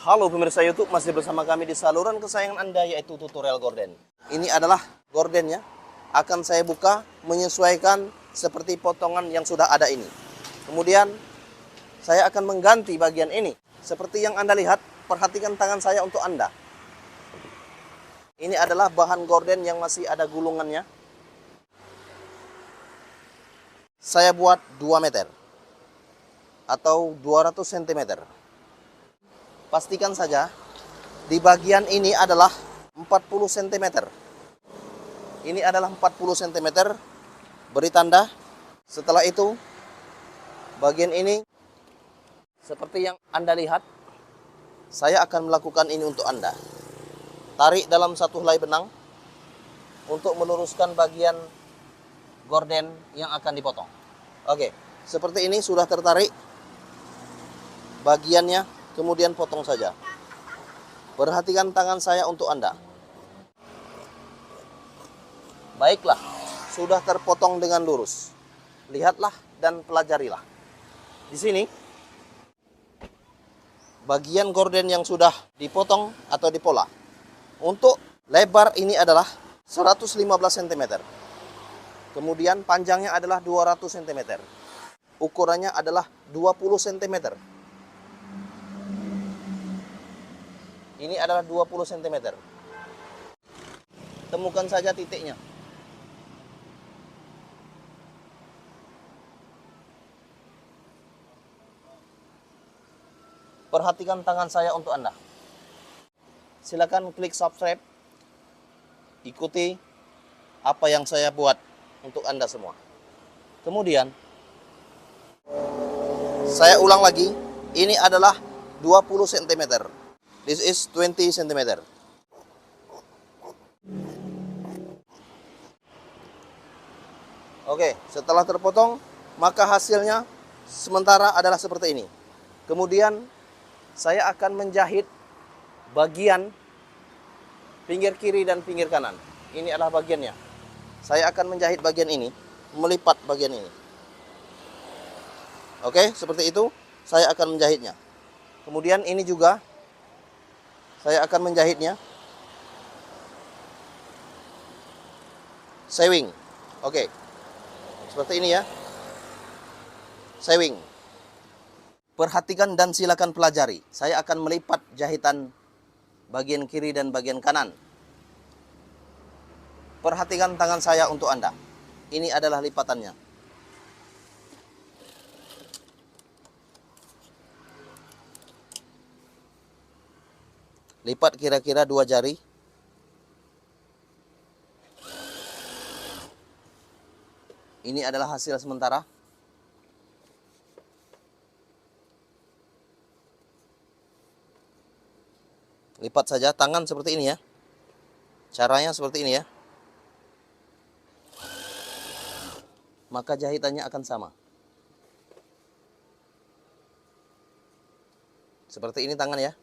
Halo pemirsa YouTube, masih bersama kami di saluran kesayangan Anda, yaitu tutorial gorden. Ini adalah gordennya. Akan saya buka menyesuaikan seperti potongan yang sudah ada ini. Kemudian saya akan mengganti bagian ini. Seperti yang Anda lihat, perhatikan tangan saya untuk Anda. Ini adalah bahan gorden yang masih ada gulungannya. Saya buat 2 meter atau 200 cm. Pastikan saja di bagian ini adalah 40 cm. Ini adalah 40 cm. Beri tanda. Setelah itu bagian ini seperti yang Anda lihat, saya akan melakukan ini untuk Anda. Tarik dalam satu helai benang untuk meluruskan bagian gorden yang akan dipotong. Oke, seperti ini sudah tertarik bagiannya, kemudian potong saja. Perhatikan tangan saya untuk Anda. Baiklah, sudah terpotong dengan lurus. Lihatlah dan pelajarilah. Di sini bagian gorden yang sudah dipotong atau dipola. Untuk lebar ini adalah 115 cm. Kemudian panjangnya adalah 200 cm. Ukurannya adalah 20 cm. Ini adalah 20 cm. Temukan saja titiknya. Perhatikan tangan saya untuk Anda. Silakan klik subscribe. Ikuti apa yang saya buat untuk Anda semua. Kemudian saya ulang lagi. Ini adalah 20 cm. This is 20 cm. Oke, setelah terpotong, maka hasilnya sementara adalah seperti ini. Kemudian saya akan menjahit bagian pinggir kiri dan pinggir kanan. Ini adalah bagiannya. Saya akan menjahit bagian ini, melipat bagian ini. Oke, seperti itu saya akan menjahitnya. Kemudian ini juga saya akan menjahitnya. Sewing. Oke. Seperti ini ya. Sewing. Perhatikan dan silakan pelajari. Saya akan melipat jahitan bagian kiri dan bagian kanan. Perhatikan tangan saya untuk Anda. Ini adalah lipatannya. Lipat kira-kira 2 jari. Ini adalah hasil sementara. Lipat saja tangan seperti ini ya. Caranya seperti ini ya. Maka jahitannya akan sama. Seperti ini tangan ya.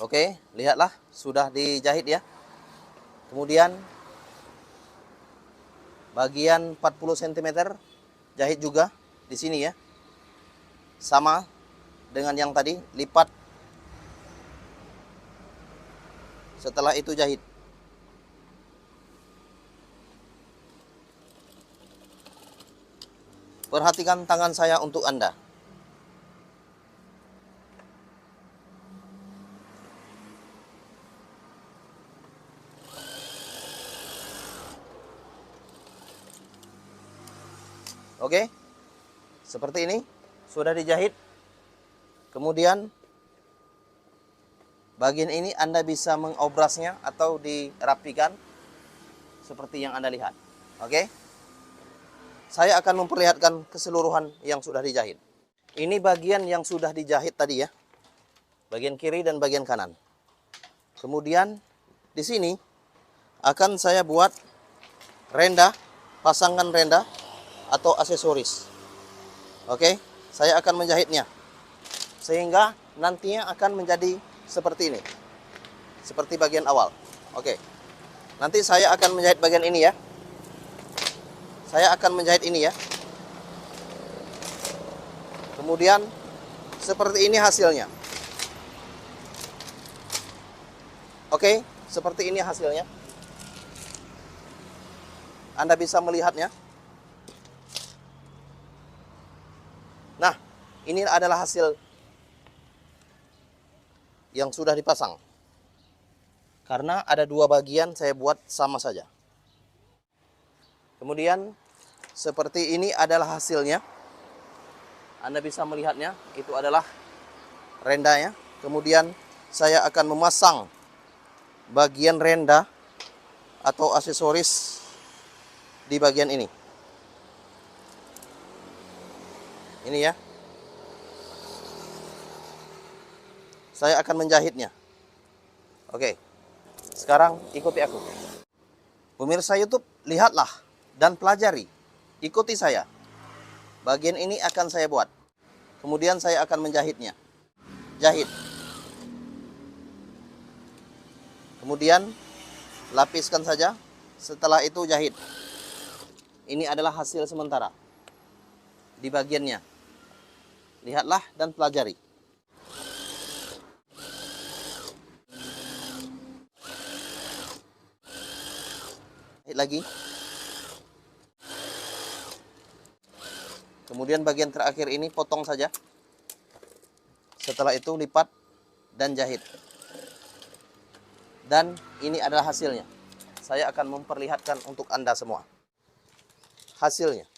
Oke, lihatlah sudah dijahit ya. Kemudian bagian 40 cm jahit juga di sini ya. Sama dengan yang tadi, lipat. Setelah itu jahit. Perhatikan tangan saya untuk Anda. Oke, seperti ini sudah dijahit. Kemudian bagian ini Anda bisa mengobrasnya atau dirapikan seperti yang Anda lihat. Oke, saya akan memperlihatkan keseluruhan yang sudah dijahit. Ini bagian yang sudah dijahit tadi ya, bagian kiri dan bagian kanan. Kemudian di sini akan saya buat renda, pasangan renda atau aksesoris. Oke, saya akan menjahitnya sehingga nantinya akan menjadi seperti ini. seperti bagian awal. Oke. Nanti saya akan menjahit bagian ini ya. Saya akan menjahit ini ya. Kemudian seperti ini hasilnya. Oke, seperti ini hasilnya. Anda bisa melihatnya. Nah, ini adalah hasil yang sudah dipasang. Karena ada dua bagian saya buat sama saja. Kemudian seperti ini adalah hasilnya. Anda bisa melihatnya, itu adalah rendanya. Kemudian saya akan memasang bagian renda atau aksesoris di bagian ini. Ini ya. Saya akan menjahitnya. Oke. Sekarang ikuti aku. Pemirsa YouTube, lihatlah dan pelajari. Ikuti saya. Bagian ini akan saya buat. Kemudian saya akan menjahitnya. Jahit. Kemudian lapiskan saja. Setelah itu jahit. Ini adalah hasil sementara di bagiannya. Lihatlah dan pelajari. Jahit lagi. Kemudian bagian terakhir ini potong saja. Setelah itu lipat dan jahit. Dan ini adalah hasilnya. Saya akan memperlihatkan untuk Anda semua. Hasilnya.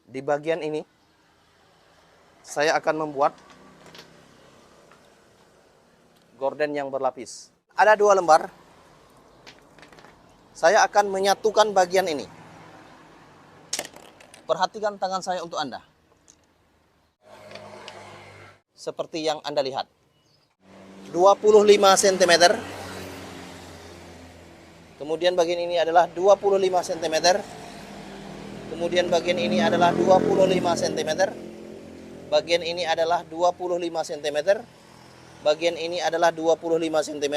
Di bagian ini, saya akan membuat gorden yang berlapis. Ada 2 lembar. Saya akan menyatukan bagian ini. Perhatikan tangan saya untuk Anda. Seperti yang Anda lihat. 25 cm. Kemudian bagian ini adalah 25 cm. Kemudian bagian ini adalah 25 cm. Bagian ini adalah 25 cm. Bagian ini adalah 25 cm.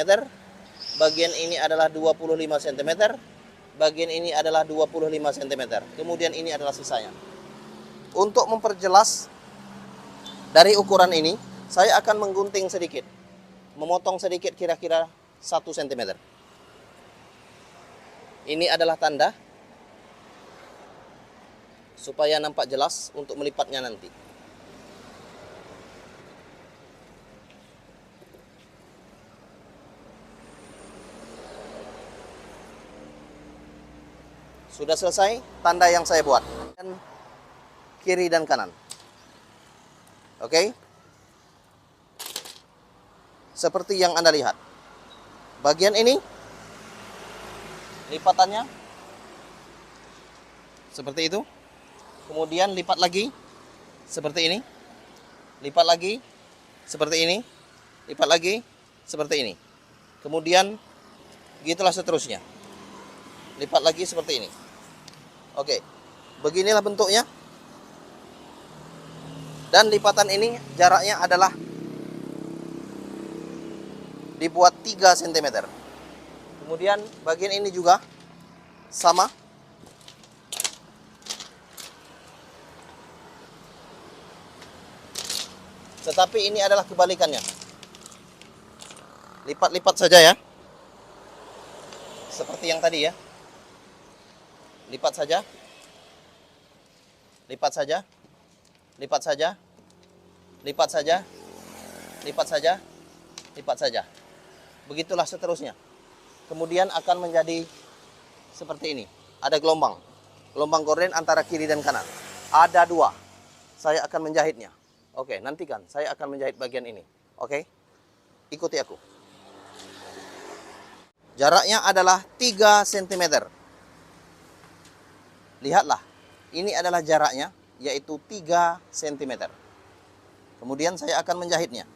Bagian ini adalah 25 cm. Bagian ini adalah 25 cm. Kemudian ini adalah sisanya. Untuk memperjelas dari ukuran ini, saya akan menggunting sedikit. Memotong sedikit kira-kira 1 cm. Ini adalah tanda supaya nampak jelas untuk melipatnya nanti. Sudah selesai tanda yang saya buat. Dan kiri dan kanan. Oke? Seperti yang Anda lihat. Bagian ini lipatannya seperti itu. Kemudian lipat lagi seperti ini. Lipat lagi seperti ini. Lipat lagi seperti ini. Kemudian gitulah seterusnya. Lipat lagi seperti ini. Oke. Beginilah bentuknya. Dan lipatan ini jaraknya adalah dibuat 3 cm. Kemudian bagian ini juga sama. Tetapi ini adalah kebalikannya. Lipat-lipat saja ya. Seperti yang tadi ya. Lipat saja. Lipat saja. Lipat saja. Lipat saja. Lipat saja. Lipat saja. Begitulah seterusnya. Kemudian akan menjadi seperti ini. Ada gelombang. Gelombang gorden antara kiri dan kanan. Ada 2. Saya akan menjahitnya. Oke, nantikan. Saya akan menjahit bagian ini. Oke? Ikuti aku. Jaraknya adalah 3 cm. Lihatlah. Ini adalah jaraknya, yaitu 3 cm. Kemudian saya akan menjahitnya.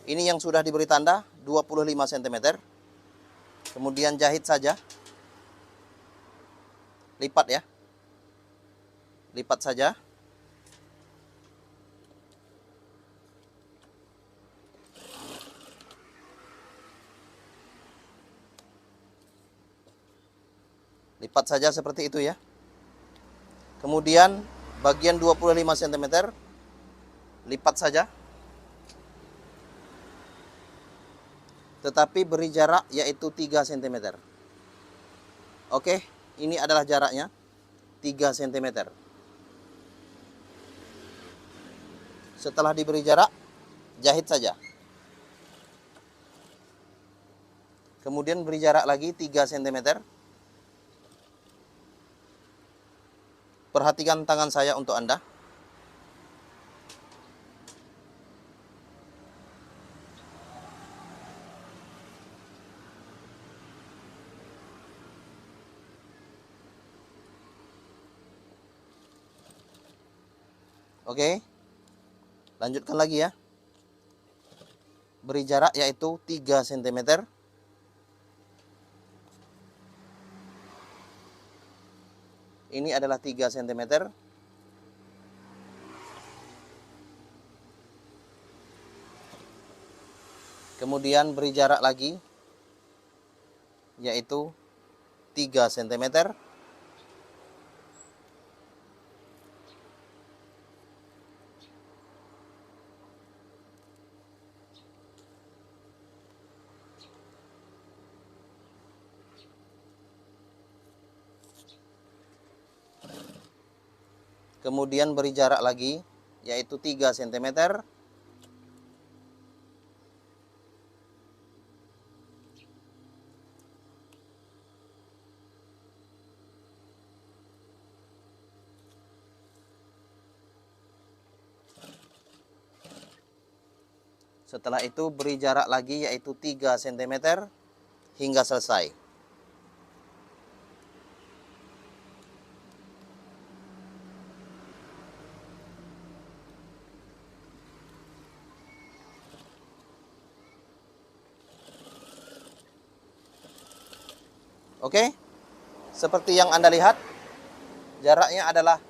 Ini yang sudah diberi tanda 25 cm. Kemudian jahit saja. Lipat ya. Lipat saja. Lipat saja seperti itu ya. Kemudian bagian 25 cm lipat saja. Tetapi beri jarak yaitu 3 cm. Oke, ini adalah jaraknya 3 cm. Setelah diberi jarak, jahit saja. Kemudian beri jarak lagi 3 cm. Perhatikan tangan saya untuk Anda. Oke. Lanjutkan lagi ya. Beri jarak yaitu 3 cm. Ini adalah 3 cm. Kemudian beri jarak lagi yaitu 3 cm. Kemudian beri jarak lagi yaitu 3 cm. Setelah itu beri jarak lagi yaitu 3 cm hingga selesai. Oke, seperti yang Anda lihat, jaraknya adalah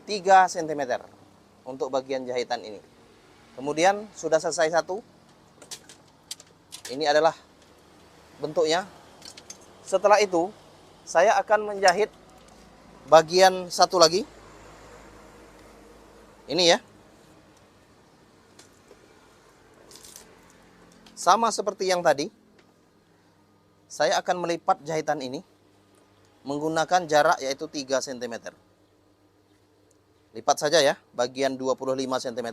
3 cm untuk bagian jahitan ini. Kemudian sudah selesai satu. Ini adalah bentuknya. Setelah itu, saya akan menjahit bagian satu lagi. Ini ya. Sama seperti yang tadi. Saya akan melipat jahitan ini menggunakan jarak yaitu 3 cm. Lipat saja ya, bagian 25 cm.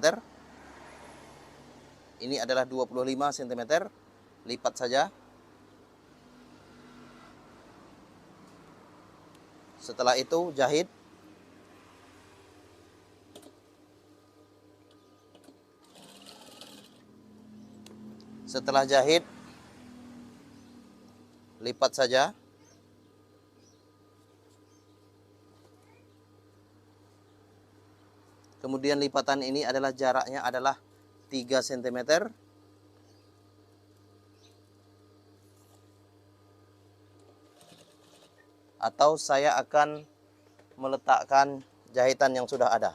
Ini adalah 25 cm. Lipat saja. Setelah itu jahit. Setelah jahit, lipat saja. Kemudian lipatan ini adalah jaraknya adalah 3 cm. Atau saya akan meletakkan jahitan yang sudah ada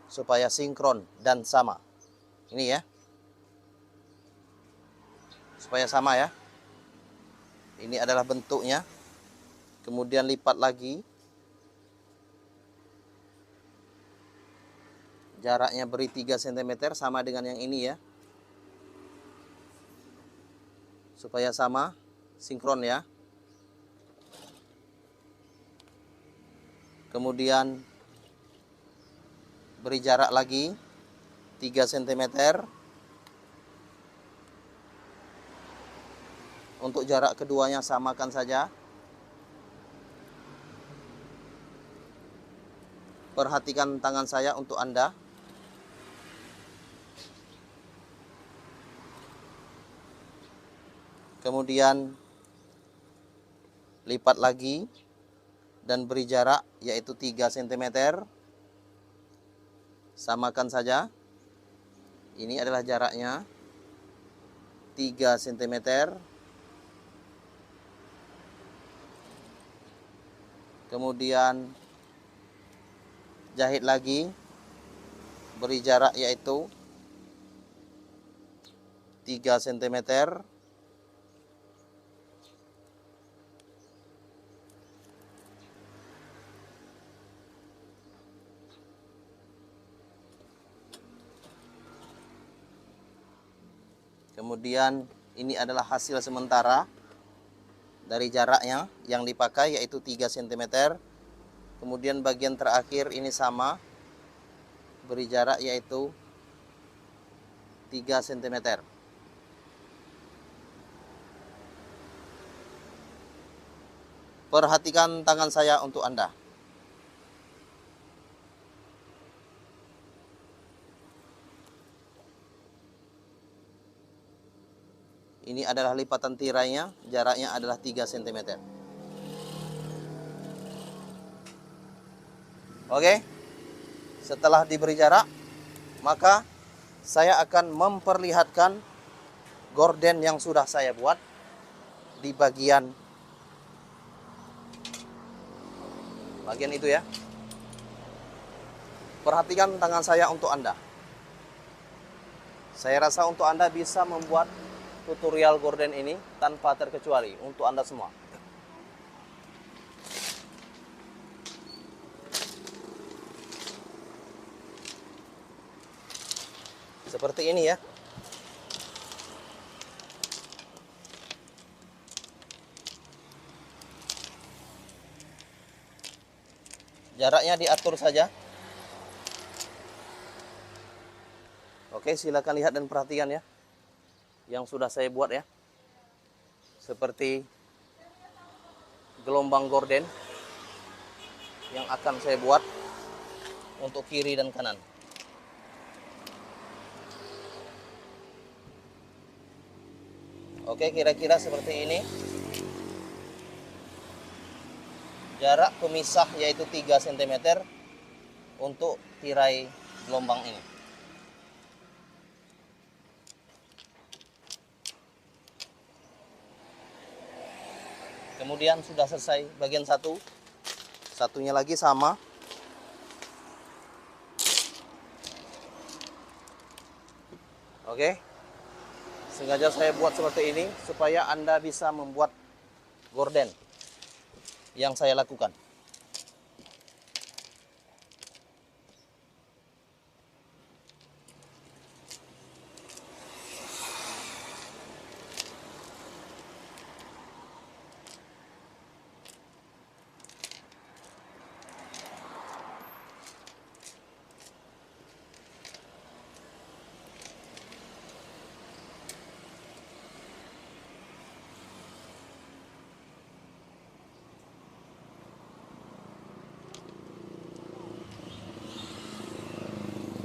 supaya sinkron dan sama. Ini ya. Supaya sama ya. Ini adalah bentuknya. Kemudian lipat lagi. Jaraknya beri 3 cm sama dengan yang ini ya. Supaya sama, sinkron ya. Kemudian beri jarak lagi 3 cm. Untuk jarak keduanya samakan saja. Perhatikan tangan saya untuk Anda. Kemudian lipat lagi dan beri jarak yaitu 3 cm. Samakan saja. Ini adalah jaraknya 3 cm. Kemudian jahit lagi, beri jarak yaitu 3 cm. Kemudian ini adalah hasil sementara dari jaraknya yang dipakai, yaitu 3 cm. Kemudian bagian terakhir ini sama, beri jarak yaitu 3 cm. Perhatikan tangan saya untuk Anda. Ini adalah lipatan tirainya, jaraknya adalah 3 cm. Oke, setelah diberi jarak, maka saya akan memperlihatkan gorden yang sudah saya buat di bagian itu ya. Perhatikan tangan saya untuk Anda. Saya rasa untuk Anda bisa membuat tutorial gorden ini tanpa terkecuali untuk Anda semua. Seperti ini ya. Jaraknya diatur saja. Oke, silakan lihat dan perhatikan ya, yang sudah saya buat ya. Seperti gelombang gorden yang akan saya buat untuk kiri dan kanan. Oke, kira-kira seperti ini. Jarak pemisah yaitu 3 cm untuk tirai gelombang ini. Kemudian sudah selesai bagian satu. Satunya lagi sama. Oke. Sengaja saya buat seperti ini supaya Anda bisa membuat gorden yang saya lakukan.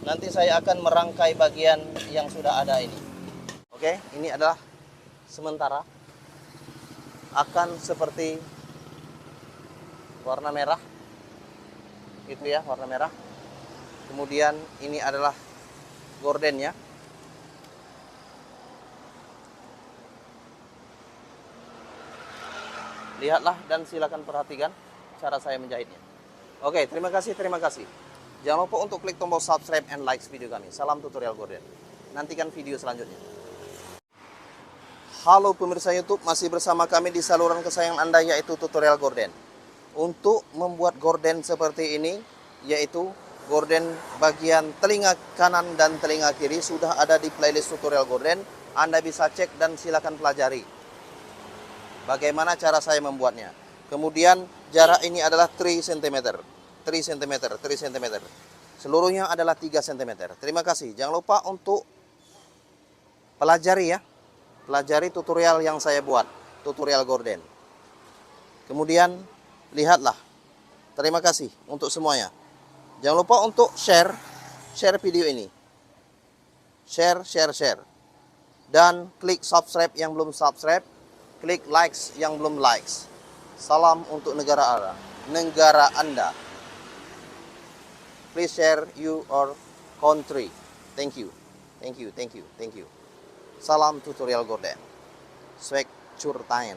Nanti saya akan merangkai bagian yang sudah ada ini. Oke, ini adalah sementara. Akan seperti warna merah. Itu ya, warna merah. Kemudian ini adalah gordennya. Lihatlah dan silakan perhatikan cara saya menjahitnya. Oke, terima kasih, terima kasih. Jangan lupa untuk klik tombol subscribe and like video kami. Salam tutorial gorden. Nantikan video selanjutnya. Halo pemirsa YouTube, masih bersama kami di saluran kesayangan Anda, yaitu tutorial gorden. Untuk membuat gorden seperti ini, yaitu gorden bagian telinga kanan dan telinga kiri, sudah ada di playlist tutorial gorden. Anda bisa cek dan silakan pelajari bagaimana cara saya membuatnya. Kemudian jarak ini adalah 3 cm. 3 cm, 3 cm. Seluruhnya adalah 3 cm. Terima kasih. Jangan lupa untuk pelajari ya. Pelajari tutorial yang saya buat, tutorial gorden. Kemudian lihatlah. Terima kasih untuk semuanya. Jangan lupa untuk share video ini. Share. Dan klik subscribe yang belum subscribe. Klik likes yang belum likes. Salam untuk negara Anda. Please share your country. Thank you. Salam tutorial gorden. Swek curtain.